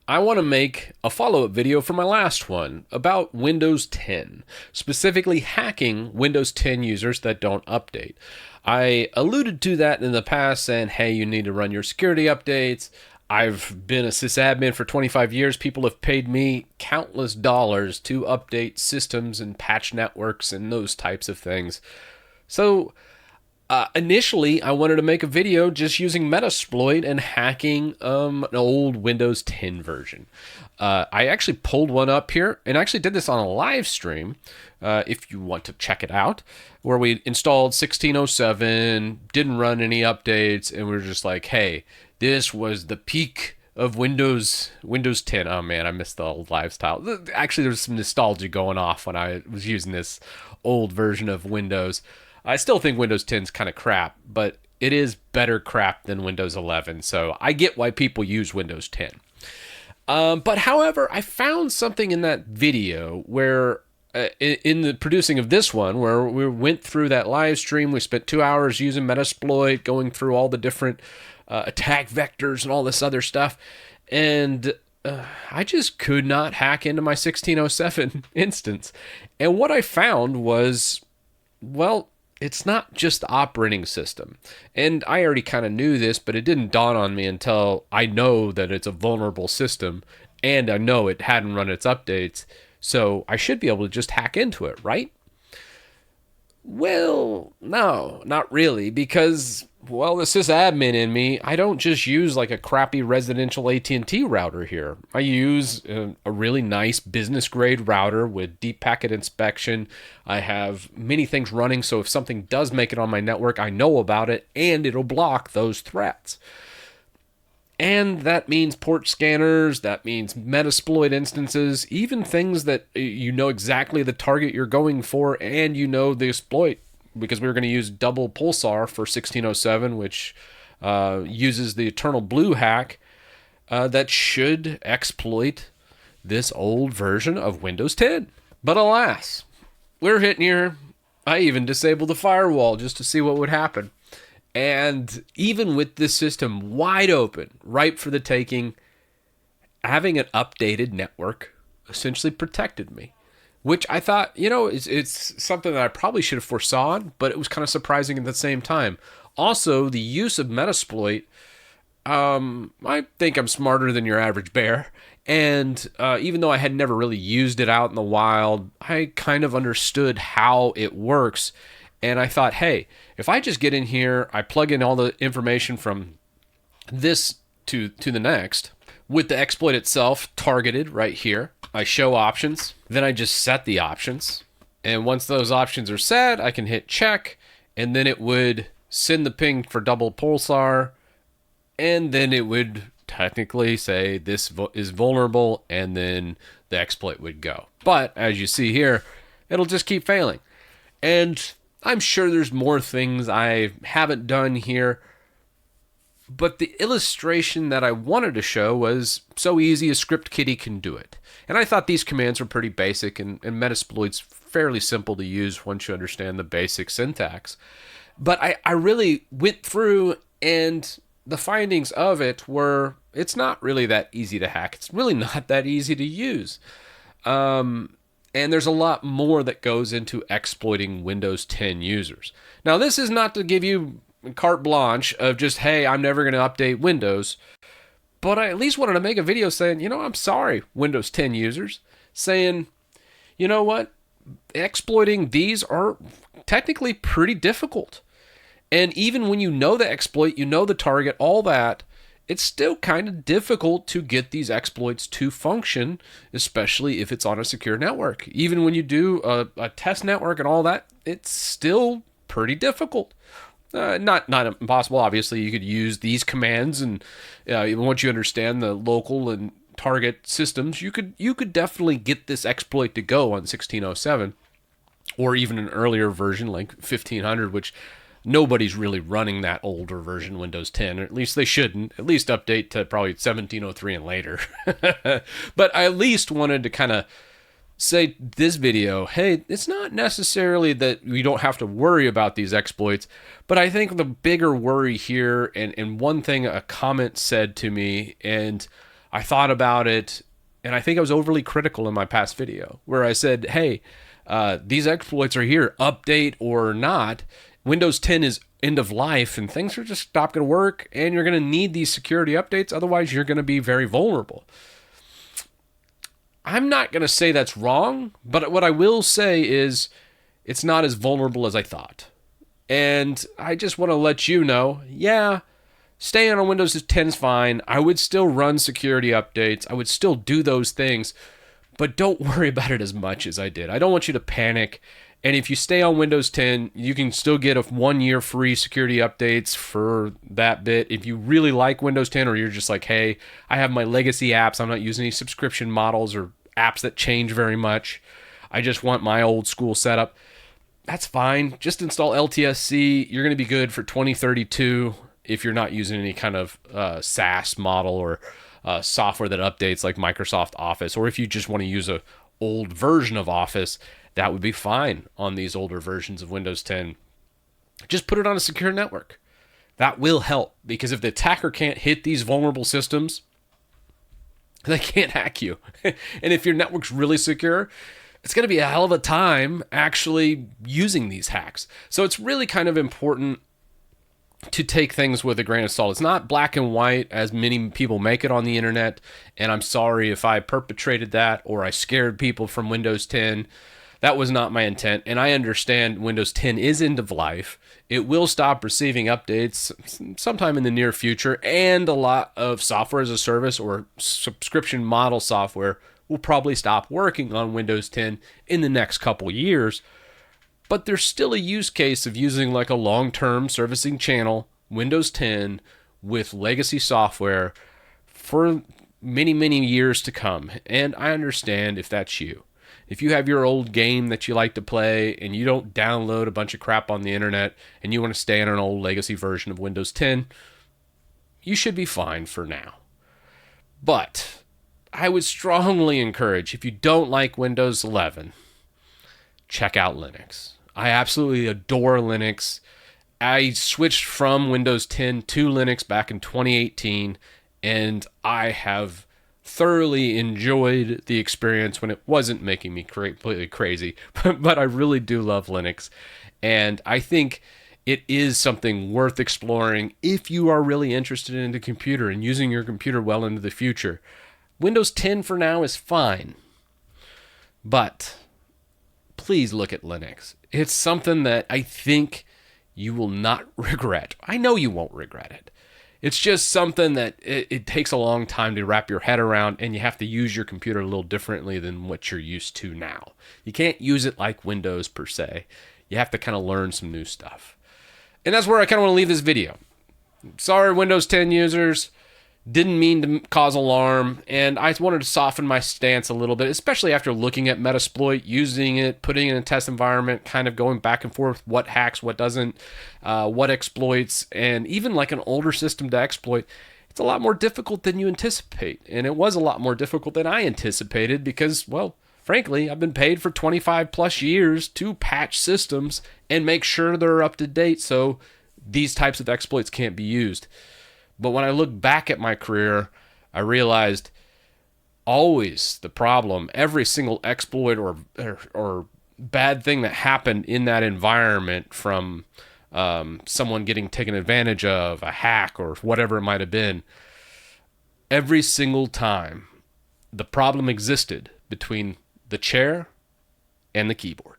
I want to make a follow-up video for my last one about Windows 10, specifically hacking Windows 10 users that don't update. I alluded to that in the past saying, hey, you need to run your security updates. I've been a sysadmin for 25 years. People have paid me countless dollars to update systems and patch networks and those types of things. So initially, I wanted to make a video just using Metasploit and hacking an old Windows 10 version. I actually pulled one up here and actually did this on a live stream, if you want to check it out, where we installed 1607, didn't run any updates, and we were just like, hey, this was the peak of Windows 10. Oh man, I missed the old lifestyle. Actually, there's some nostalgia going off when I was using this old version of Windows. I still think Windows 10 is kind of crap, but it is better crap than Windows 11, so I get why people use Windows 10. But however, I found something in that video where, in the producing of this one, where we went through that live stream, we spent 2 hours using Metasploit, going through all the different attack vectors and all this other stuff, and I just could not hack into my 1607 instance. And what I found was, well, it's not just the operating system. And I already kind of knew this, but it didn't dawn on me until I know that it's a vulnerable system and I know it hadn't run its updates. So I should be able to just hack into it, right? Well, no, not really, because, well, the sysadmin in me, I don't just use like a crappy residential AT&T router here. I use a really nice business grade router with deep packet inspection. I have many things running, so if something does make it on my network, I know about it, and it'll block those threats. And that means port scanners, that means Metasploit instances, even things that you know exactly the target you're going for and you know the exploit. Because we were going to use DoublePulsar for 1607, which uses the EternalBlue hack that should exploit this old version of Windows 10. But alas, we're hitting here. I even disabled the firewall just to see what would happen. And even with this system wide open, ripe for the taking, having an updated network essentially protected me. Which I thought, it's something that I probably should have foresawn, but it was kind of surprising at the same time. Also, the use of Metasploit, I think I'm smarter than your average bear. And even though I had never really used it out in the wild, I kind of understood how it works. And I thought, hey, if I just get in here, I plug in all the information from this to the next, with the exploit itself targeted right here, I show options, then I just set the options. And once those options are set, I can hit check, and then it would send the ping for DoublePulsar, and then it would technically say this is vulnerable, and then the exploit would go. But as you see here, it'll just keep failing. And I'm sure there's more things I haven't done here, but the illustration that I wanted to show was so easy a script kiddie can do it. And I thought these commands were pretty basic, and Metasploit's fairly simple to use once you understand the basic syntax. But I really went through, and the findings of it were, it's not really that easy to hack. It's really not that easy to use. And there's a lot more that goes into exploiting Windows 10 users. Now, this is not to give you carte blanche of just, hey, I'm never going to update Windows. But I at least wanted to make a video saying, I'm sorry, Windows 10 users. Saying, you know what? Exploiting these are technically pretty difficult. And even when you know the exploit, you know the target, all that, it's still kind of difficult to get these exploits to function, especially if it's on a secure network. Even when you do a test network and all that, it's still pretty difficult. Not impossible. Obviously, you could use these commands, and once you understand the local and target systems, you could definitely get this exploit to go on 1607, or even an earlier version like 1500, which nobody's really running that older version Windows 10, or at least they shouldn't. At least update to probably 1703 and later. But I at least wanted to kind of say this video, hey, it's not necessarily that we don't have to worry about these exploits, but I think the bigger worry here, and one thing a comment said to me, and I thought about it, and I think I was overly critical in my past video where I said, hey, these exploits are here, update or not. Windows 10 is end of life, and things are just not going to work, and you're going to need these security updates. Otherwise, you're going to be very vulnerable. I'm not going to say that's wrong, but what I will say is it's not as vulnerable as I thought. And I just want to let you know, yeah, staying on Windows 10 is fine. I would still run security updates. I would still do those things, but don't worry about it as much as I did. I don't want you to panic. And if you stay on Windows 10, you can still get a 1 year free security updates for that bit. If you really like Windows 10, or you're just like, hey, I have my legacy apps, I'm not using any subscription models or apps that change very much, I just want my old school setup, that's fine. Just install LTSC. You're going to be good for 2032 if you're not using any kind of SaaS model or software that updates like Microsoft Office. Or if you just want to use a old version of Office, that would be fine on these older versions of Windows 10. Just put it on a secure network. That will help, because if the attacker can't hit these vulnerable systems, they can't hack you. And if your network's really secure, it's going to be a hell of a time actually using these hacks. So it's really kind of important to take things with a grain of salt. It's not black and white as many people make it on the internet, and I'm sorry if I perpetrated that or I scared people from Windows 10. That was not my intent, and I understand Windows 10 is end of life. It will stop receiving updates sometime in the near future, and a lot of software as a service or subscription model software will probably stop working on Windows 10 in the next couple years. But there's still a use case of using like a long-term servicing channel, Windows 10, with legacy software for many, many years to come. And I understand if that's you. If you have your old game that you like to play and you don't download a bunch of crap on the internet and you want to stay on an old legacy version of Windows 10, you should be fine for now. But I would strongly encourage, if you don't like Windows 11, check out Linux. I absolutely adore Linux. I switched from Windows 10 to Linux back in 2018, and I have thoroughly enjoyed the experience when it wasn't making me completely crazy. But I really do love Linux, and I think it is something worth exploring if you are really interested in the computer and using your computer well into the future. Windows 10 for now is fine, but please look at Linux. It's something that I think you will not regret. I know you won't regret it. It's just something that it takes a long time to wrap your head around, and you have to use your computer a little differently than what you're used to now. You can't use it like Windows per se. You have to kind of learn some new stuff. And that's where I kind of want to leave this video. Sorry, Windows 10 users. Didn't mean to cause alarm, and I wanted to soften my stance a little bit, especially after looking at Metasploit, using it, putting it in a test environment, kind of going back and forth, what hacks, what doesn't, what exploits, and even like an older system to exploit. It's a lot more difficult than you anticipate, and it was a lot more difficult than I anticipated because, well, frankly, I've been paid for 25 plus years to patch systems and make sure they're up to date so these types of exploits can't be used. But when I look back at my career, I realized always the problem, every single exploit or bad thing that happened in that environment, from someone getting taken advantage of, a hack, or whatever it might have been, every single time the problem existed between the chair and the keyboard.